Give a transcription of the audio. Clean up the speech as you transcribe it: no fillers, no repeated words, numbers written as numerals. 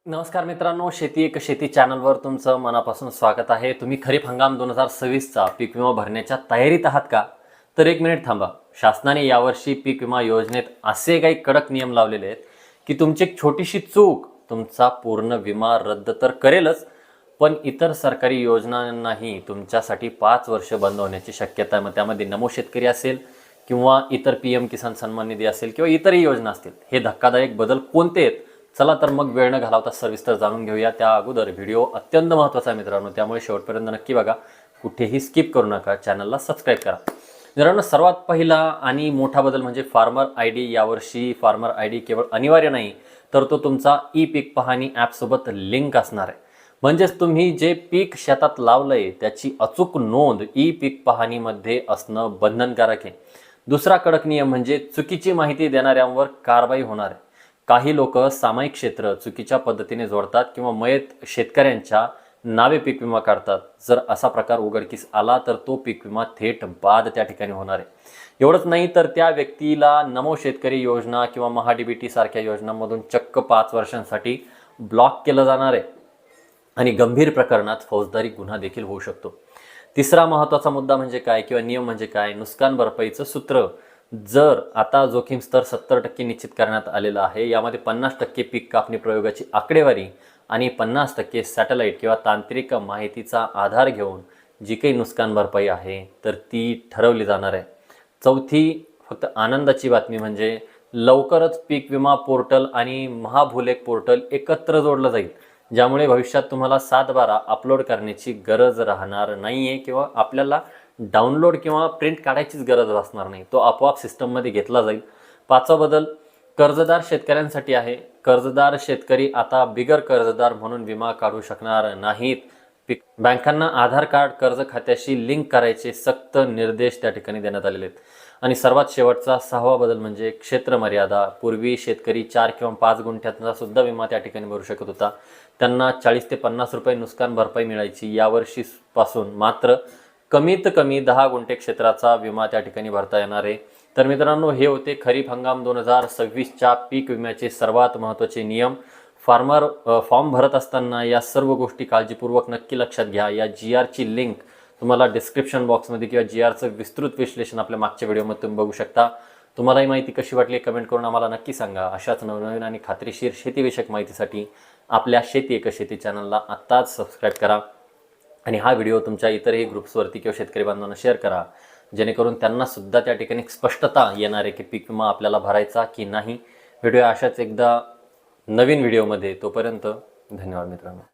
नमस्कार मित्रांनो, शेती एक शेती चॅनलवर तुमचं मनापासून स्वागत आहे. तुम्ही खरीप हंगाम 2026चा पीक विमा भरण्याच्या तयारीत आहात का? तर एक मिनिट थांबा. शासनाने यावर्षी पीक विमा योजनेत असे काही कडक नियम लावलेले आहेत की तुमची एक छोटीशी चूक तुमचा पूर्ण विमा रद्द तर करेलच, पण इतर सरकारी योजनांनाही तुमच्यासाठी 5 वर्ष बंद होण्याची शक्यता आहे. मग त्यामध्ये नमो शेतकरी असेल किंवा इतर PM किसान सन्मान निधी असेल किंवा इतरही योजना असतील. हे धक्कादायक बदल कोणते आहेत? चला तर मग वेळ न घालवता सविस्तर जाणून घेऊया. त्या अगोदर व्हिडिओ अत्यंत महत्त्वाचा आहे मित्रांनो, त्यामुळे शेवटपर्यंत नक्की बघा. कुठेही स्किप करू नका. चॅनलला सबस्क्राईब करा. मित्रांनो, सर्वात पहिला आणि मोठा बदल म्हणजे फार्मर ID. यावर्षी फार्मर ID केवळ अनिवार्य नाही, तर तो तुमचा ई पीक पाहणी ॲपसोबत लिंक असणार आहे. म्हणजेच तुम्ही जे पीक शेतात लावलंय त्याची अचूक नोंद ई पीक पाहणीमध्ये असणं बंधनकारक आहे. दुसरा कडक नियम म्हणजे चुकीची माहिती देणाऱ्यांवर कारवाई होणार आहे. काही लोक सामायिक क्षेत्र चुकीच्या पद्धतीने जोडतात किंवा मयत शेतकऱ्यांच्या नावे पीक विमा काढतात. जर असा प्रकार उघडकीस आला तर तो पीक विमा थेट बाद त्या ठिकाणी होणार आहे. एवढंच नाही तर त्या व्यक्तीला नमो शेतकरी योजना किंवा महाडीबीटी सारख्या योजनांमधून चक्क 5 वर्षांसाठी ब्लॉक केलं जाणार आहे आणि गंभीर प्रकरणात फौजदारी गुन्हा देखील होऊ शकतो. तिसरा महत्त्वाचा मुद्दा म्हणजे काय किंवा नियम म्हणजे काय? नुकसान भरपाईचं सूत्र. जर आता जोखीम स्तर 70% निश्चित करण्यात आलेला आहे. यामध्ये 50% पीक कापणी प्रयोगाची आकडेवारी आणि 50% सॅटेलाईट किंवा तांत्रिक माहितीचा आधार घेऊन जी काही नुकसान भरपाई आहे तर ती ठरवली जाणार आहे. चौथी फक्त आनंदाची बातमी म्हणजे लवकरच पीक विमा पोर्टल आणि महाभूलेख पोर्टल एकत्र जोडलं जाईल, ज्यामुळे भविष्यात तुम्हाला 7/12 अपलोड करण्याची गरज राहणार नाही आहे किंवा आपल्याला डाउनलोड किंवा प्रिंट काढायचीच गरज भासणार नाही. तो आपोआप सिस्टममध्ये घेतला जाईल. पाचवा बदल कर्जदार शेतकऱ्यांसाठी आहे. कर्जदार शेतकरी आता बिगर कर्जदार म्हणून विमा काढू शकणार नाहीत. बँकांना आधार कार्ड कर्ज खात्याशी लिंक करायचे सक्त निर्देश त्या ठिकाणी देण्यात आलेले आहेत. आणि सर्वात शेवटचा 6वा बदल म्हणजे क्षेत्र मर्यादा. पूर्वी शेतकरी 4 किंवा 5 गुंठ्यांचा सुद्धा विमा त्या ठिकाणी भरू शकत होता. त्यांना 40 ते 50 रुपये नुकसान भरपाई मिळायची. यावर्षीपासून मात्र कमीत कमी 10 गुंठे क्षेत्राचा विमा त्या ठिकाणी भरता येणार आहे. तर मित्रांनो, हे होते खरीप हंगाम 2026च्या पीक विम्याचे सर्वात महत्त्वाचे नियम. फॉर्म भरत असताना या सर्व गोष्टी काळजीपूर्वक नक्की लक्षात घ्या. या GRची लिंक तुम्हाला डिस्क्रिप्शन बॉक्समध्ये किंवा GRचं विस्तृत विश्लेषण आपल्या मागच्या व्हिडिओमध्ये तुम्ही बघू शकता. तुम्हाला ही माहिती कशी वाटली कमेंट करून आम्हाला नक्की सांगा. अशाच नवनवीन आणि खात्रीशीर शेतीविषयक माहितीसाठी आपल्या शेती एक शेती चॅनलला आत्ताच सबस्क्राईब करा आणि हा व्हिडिओ तुमच्या इतरही ग्रुप्सवरती किंवा शेतकरी बांधवांना शेअर करा, जेणेकरून त्यांना सुद्धा त्या ठिकाणी स्पष्टता येणार आहे की पीक विमा आपल्याला भरायचा की नाही. व्हिडिओ अशाच एकदा नवीन व्हिडिओमध्ये. तोपर्यंत धन्यवाद मित्रांनो.